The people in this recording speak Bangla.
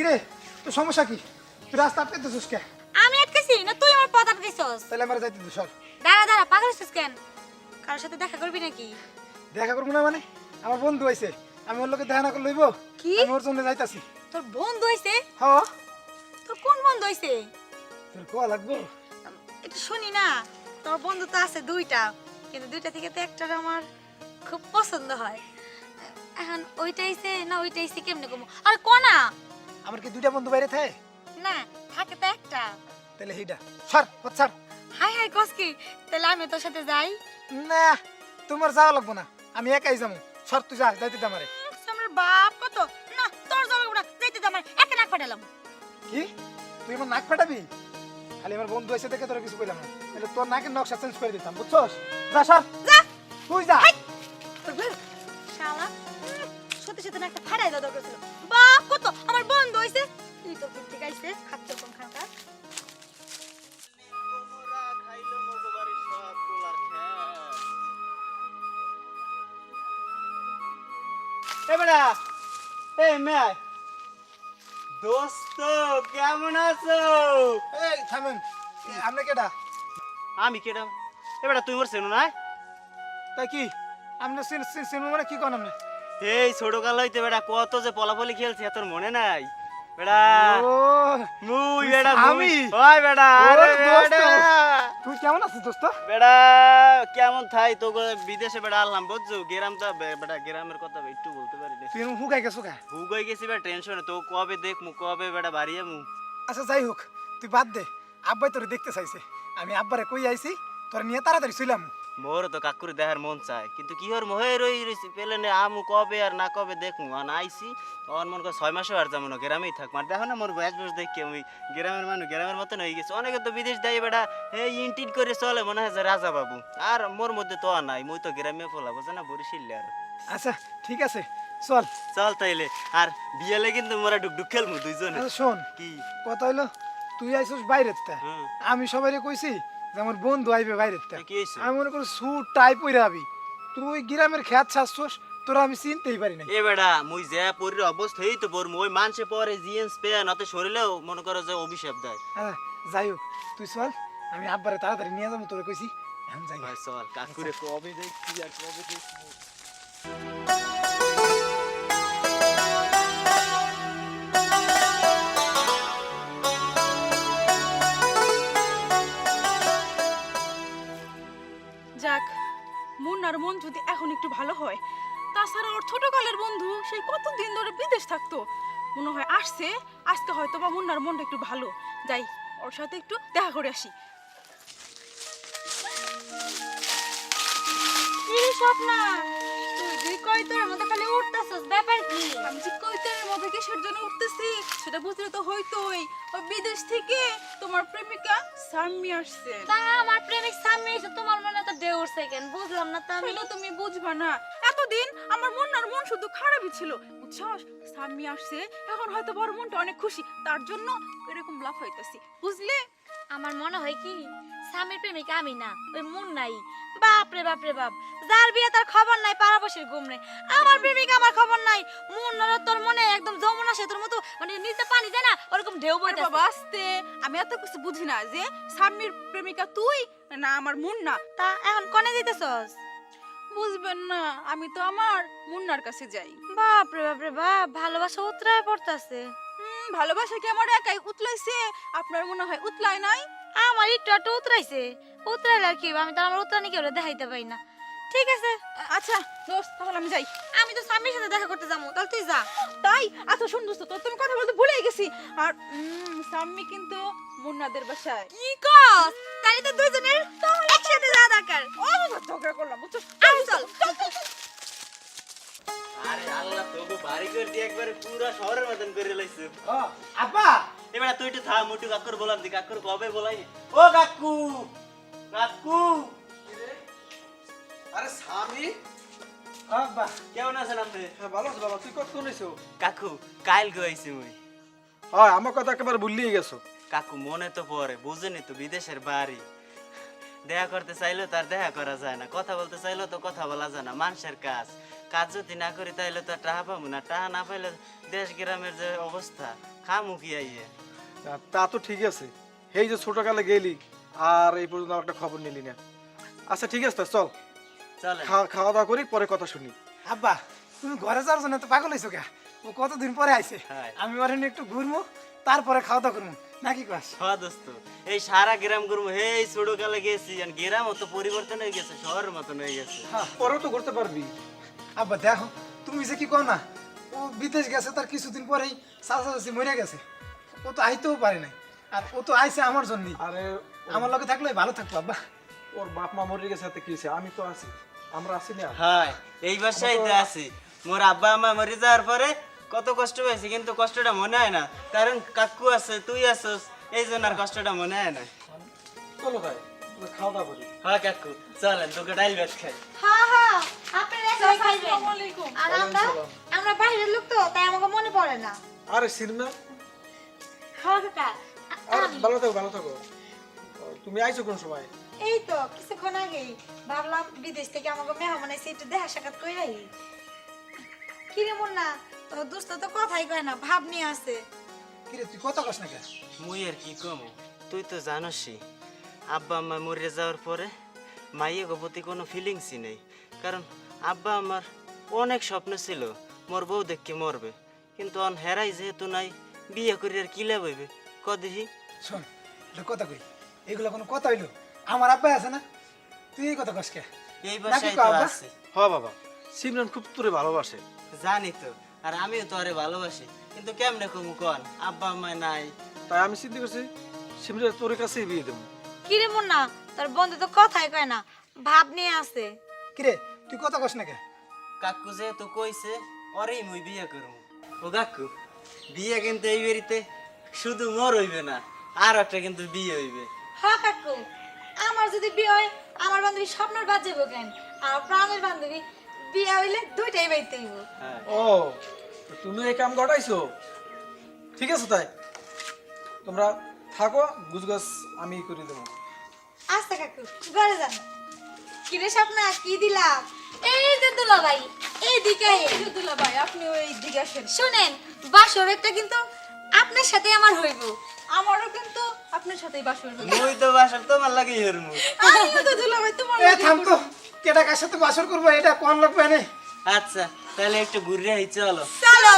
কিরে তোর সমস্যা কি? তুই রাস্তা আটকাইতেছিস কে? আমি আটকেছি না তুই আমার পথ আটকেছস? তাহলে আমার যাইতে দে সর। দাঁড়া দাঁড়া পাগল হইছিস কেন? কারোর সাথে দেখা করবি নাকি? দেখা করবো না মানে? আমার বন্ধু আইছে, আমি ওর লোকে দেখা না করলে হইব? কি? আমি ওর জন্য যাইতাছি। তোর বন্ধু হইছে? হ্যাঁ তোর কোন বন্ধু হইছে? তোর কোয়া লাগবো? একটু শুনি না। তোর বন্ধু তো আছে দুইটা, কিন্তু দুইটা থেকে তো একটা আমার খুব পছন্দ হয়। এখন ওইটা হইছে না ওইটা হইছে কেমনে কমু? আর কোনা? আমার কি দুইটা বন্ধু বাইরে থাকে? না থাকে তো একটা। তাহলে হিডা সর পথ সর। হাই হাই কস কি? তাহলে আমি তোর সাথে যাই? না তোমার যাওয়া লাগবো না, আমি একাই যাবো। সর তুই যা, যাইতে দে আমারে। আমার বাপ কত না তোর যাবো না যাইতে দে আমার একা নাক ফাটালাম। কি তুই আমার নাক ফাটাবি? খালি আমার বন্ধু এসে দেখে তোরা কিছু কইলাম না, তাহলে তোর নাকের নকশা চেঞ্জ করে দিতাম, বুঝছস? যা সর যা তুই যা। শালা সত্যি সত্যি না একটা ফাটাই দাও দরকার ছিল। বাপ কত আমার বন্ধু হইছে তুই তো ঠিক আইছে খাচ্ছ কোন খানটা। বেটা এই মেয়ে দোস্ত কেমন আছো? এই থামেন, আপনি কেডা? আমি কেডা? বেটা তুই মোর চেনো না? তাই কি আপনি সিনেমা মানে কি কোন আপনি? এই ছোট কাল হইতে বেটা কত যে পলাপলি খেলছি তোর মনে নাই? বেটা ও মুই তুই বেটা আমি? ওই বেটা আরে ওরে দোস্ত, বেটা তুই কেমন আছিস দোস্ত? বেটা কেমন থাই তো বিদেশে বেটা আনলাম বুঝছো গ্রামটা বেটা গ্রামের কথা একটু বলতে পারি না তুই হুকাই গেছো কা? হুগই গেছি বেটা টেনশনে তো কবে দেখমু কবে বেটা বাড়িয়ে মু আচ্ছা যাই হোক, তুই বাদ দে। আব্বাই তোরে দেখতে চাইছে, আমি আব্বারে কই আইছি তোর নিয়ে তাড়াতাড়ি ছিলাম। মোর তো কাকুর দেখার মন চায় কিন্তু কি হর মহে রই রইছি পেলে নে আমু কবে আর না কবে দেখমু আন আইছি আমার মন করে 6 মাসে আর যাবো না গ্রামেই থাক মার দেখো না মোর বয়স বয়স দেখি আমি গ্রামের মানুষ গ্রামের মতন হয়ে গেছে অনেকে তো বিদেশ দেয় বেটা এই ইনটিন করে চলে মনে হয় যে রাজা বাবু আর মোর মধ্যে তো আর নাই মুই তো গ্রামে ফলা বুঝে না বরিশিল্লে আর আচ্ছা ঠিক আছে চল। চল তাইলে আর বিয়েলে কিন্তু মোরা ডুকডুক খেলমু দুইজনে আচ্ছা শোন, কি কথা হইলো তুই আইছিস বাইরের তে, হুম। আমি সবাইরে কইছি যে আমার বন্ধু আইবে বাইরের তে। কি হইছে? আমি মনে করি স্যুট টাই পরে আবি, তুই গ্রামের খেত ছাড়ছস, তোরা আমি চিনতেই পারি নাই। এ বেটা মুই যে পরির অবস্থাই তো পর ওই মানুষে পরে জিন্স প্যান্ট অত শরীরেও মনে করো যে অভিশাপ দেয় হ্যাঁ যাই হোক তুই চল, আমি আব্বারে তাড়াতাড়ি নিয়ে যাবো, তোরে কইছি এখন যাই। ভাই চল কাকুরে কবে দেখছি আর কবে দেখছি যাক মুন্নার মন যদি এখন একটু ভালো হয়, তাছাড়া ওর ছোটকালের বন্ধু সেই কতদিন ধরে বিদেশ থাকতো, মনে হয় আসছে আজকে হয়তো বা মুন্নার মনটা একটু ভালো। যাই ওর সাথে একটু দেখা করে আসি। কি স্বপ্না তুই দুই কই তোর মধ্যে খালি উঠতাছস ব্যাপার কি? আমি যে কৈতারের মধ্যে কিসের জন্য উঠতেছি সেটা বুঝলে তো হইতোই, ওই বিদেশ থেকে তোমার প্রেমিকা সাম্মি আসছে। তা আমার প্রেমিক সামনে এসে তোমার মনে তো ঢেউ উঠছে কেন বুঝলাম না। তা আমি সেটা তুমি বুঝবা না, এতদিন আমার মুন্নার মন শুধু খারাপই ছিল, বুঝছস? সাম্মি আসছে এখন হয়তো বড় মনটা অনেক খুশি, তার জন্য এরকম লাফ হইতাছি, বুঝলে? আমার মনে হয় কি স্বামীর প্রেমিকা আমি না ওই মন নাই। বাপ রে বাপ রে বাপ, যার বিয়ে তার খবর নাই পাড়াবসির ঘুম নেই। আমার প্রেমিকা আমার খবর নাই। মন না তোর মনে একদম যমুনা সেতুর মতো মানে নিচে পানি যায় না ওরকম ঢেউ আরে বইতাছে। বাবা আস্তে, আমি এত কিছু বুঝি না যে সাম্মির প্রেমিকা তুই না আমার মুন্না। তা এখন কোনে দিতেছস? বুঝবেন না, আমি তো আমার মুন্নার কাছে যাই। বাপ রে বাপ রে বাপ, ভালোবাসা উতরায় পড়তাছে। ভালোবাসা কি আমার একাই উতলাইছে? আপনার মনে হয় উতলায় নাই? আমার একটু একটু উতরাইছে। উতরাইলে আর কি হবে, আমি তো আমার উতরানি কেউ দেখাইতে পারি না। ঠিক আছে আচ্ছা দোস্ত তাহলে আমি যাই। আমি তো স্বামীর সাথে দেখা করতে যাবো, তাহলে তুই যা। তাই? আচ্ছা শুন দোস্ত, তোর তুমি কথা বলতে ভুলেই গেছি। আর সাম্মি কিন্তু মুন্নাদের বাসায়। কি কস? তাহলে তো দুইজনের একসাথে যাওয়া দরকার। ও বাবা ঝগড়া করলাম, বুঝছো? আয় চল। আরে আল্লাহ তোকে বাড়ি করে দিয়ে একবারে পুরা শহরের মতন করে লাইছে ও আব্বা, এবারে তুই একটু থাম মুটু কাকুর বলাম দি কাকুর কবে বলাই ও কাকু কাকু আরে স্বামী, আব্বা কেমন আছেন আপনি? হ্যাঁ ভালো আছো বাবা, তুই কতক্ষণ এসো? কাকু কাইল গইছি মুই হয় আমার কথা একেবারে ভুলিয়ে গেছো। কাকু মনে তো পড়ে বুঝেনি তো বিদেশের বাড়ি দেখা করতে চাইলেও তার দেখা করা যায় না, কথা বলতে চাইলেও তো কথা বলা যায় না। মানুষের কাজ কাজ যদি না করি তাইলে তো আর টাকা পাবো না, টাকা না পাইলে দেশ গ্রামের যে অবস্থা খামু কি আইয়ে। তা তো ঠিক আছে, এই যে ছোটকালে গেলি আর এই পর্যন্ত আমার একটা খবর নিলি না। আচ্ছা ঠিক আছে, চল চলে খাওয়া দাওয়া করি, পরে কথা শুনি। আব্বা তুমি ঘরে যাওয়ার জন্য তো পাগল হয়েছো কে? ও কতদিন পরে আইছে, হ্যাঁ। আমি ওর এনে একটু ঘুরবো, তারপরে খাওয়া দাওয়া করবো নাকি কাজ? হ্যাঁ দোস্ত, এই সারা গ্রাম ঘুরবো, এই ছোট কালে গেছি, আর গ্রামও তো পরিবর্তন হয়ে গেছে, শহরের মতন হয়ে গেছে। পরেও তো করতে পারবি। আব্বা দেখো তুমি যে কি কও না, ও বিদেশ গেছে, তার কিছুদিন পরেই চাচি মরে গেছে, ও তো আইতেও পারে নাই, আর ও তো আইছে আমার জন্যই। আরে আমার লগে থাকলে ভালো থাকবো আব্বা। ওর বাপ মা মরে গেছে, কি হয়েছে? আমি তো আছি, আমরা আছি না। হ্যাঁ, এই বাসায় তো আছি। মোর আব্বা আমা মরে যাওয়ার পরে কত কষ্ট হয়েছে, কিন্তু কষ্টটা মনে হয় না, কারণ কাকু আছে, তুই আছিস, এই জন্য আর কষ্টটা মনে হয় না। চলো তাই খাওয়া দাওয়া করি। হ্যাঁ কাকু, চলেন তোকে ডাইল ভাত খাই। হ্যাঁ হ্যাঁ আপনারা একাই খাইবেন। আসসালামু আলাইকুম। আর আমরা বাইরের লোক তো, তাই আমাকে মনে পড়ে না। আরে সিনেমা, হ্যাঁ কাকা, আর ভালো থাকো ভালো থাকো। তুমি আইছো কোন সময়? এই তো কিছুক্ষণ আগেই ভাবলাম বিদেশ থেকে আমাকে মেহমান এসে একটু দেখা সাক্ষাৎ করে আই। কি রে মুন্না, তোর দোস্ত তো কথাই কয় না, ভাব নিয়ে আছে। কিরে তুই কথা কস না কে? মুই আর কি কম, তুই তো জানোসই আব্বা আম্মা মরে যাওয়ার পরে মাইয়ের প্রতি কোনো ফিলিংসই নেই, কারণ আব্বা আমার অনেক স্বপ্ন ছিল মোর বউ দেখকে মরবে, কিন্তু অন হেরাই যেহেতু নাই, বিয়ে করে আর কি লাভ হইবে কদিহি। শোন একটা কথা কই, এগুলো কোনো কথা হইলো? আমার আব্বা আছে না, তুই এই কথা কস কে? এই নাকি বাসায় কও তো আব্বা? আছে। হ্যাঁ বাবা, সিমরান খুব তোরে ভালোবাসে। জানি তো, আর আমিও তো আরে ভালোবাসি, কিন্তু কেমনে কমু কন, আব্বা আম্মা নাই। তাই আমি চিন্তা করছি সিমরান তোর কাছেই বিয়ে দেবো। কি রে মুন্না, তোর বন্ধু তো কথাই কয় না, ভাব নিয়ে আছে। কিরে তুই কথা কস না কে? কাকু যেহেতু কইছে ওরেই মুই বিয়ে করবো। ও কাকু, বিয়ে কিন্তু এই বাড়িতে শুধু মোর হইবে না, আর একটা কিন্তু বিয়ে হইবে। হ্যাঁ কাকু, আমার যদি বিয়ে হয় আমার বান্ধবী স্বপ্নের বাদ যাবো কেন, আর প্রাণের বান্ধবী বিয়ে হইলে দুইটাই বাইতে হইব। হ্যাঁ। ও তুমি এই কাম ঘটাইছো, ঠিক আছে তাই তোমরা থাকো, গুজগাছ আমি করে দেবো। আচ্ছা কাকু, ঘরে যান। কি রে স্বপ্না, কি দিলাম? এই যে দুলা ভাই, এইদিকে আইয়েন। এই যে দুলা ভাই, আপনি ওই দিকে আসেন। শুনেন, বাসর একটা কিন্তু আপনার সাথে আমার হইব। আমারও কিন্তু আপনার সাথেই বাসর হবে। মুই তো বাসার তোমার লাগে হরমু। আমিও তো দুলা ভাই তোমার এ থাম তো, কেটা কার সাথে বাসর করবো এটা কোন লাগবে না? আচ্ছা তাহলে একটু ঘুরে আই, চলো। চলো।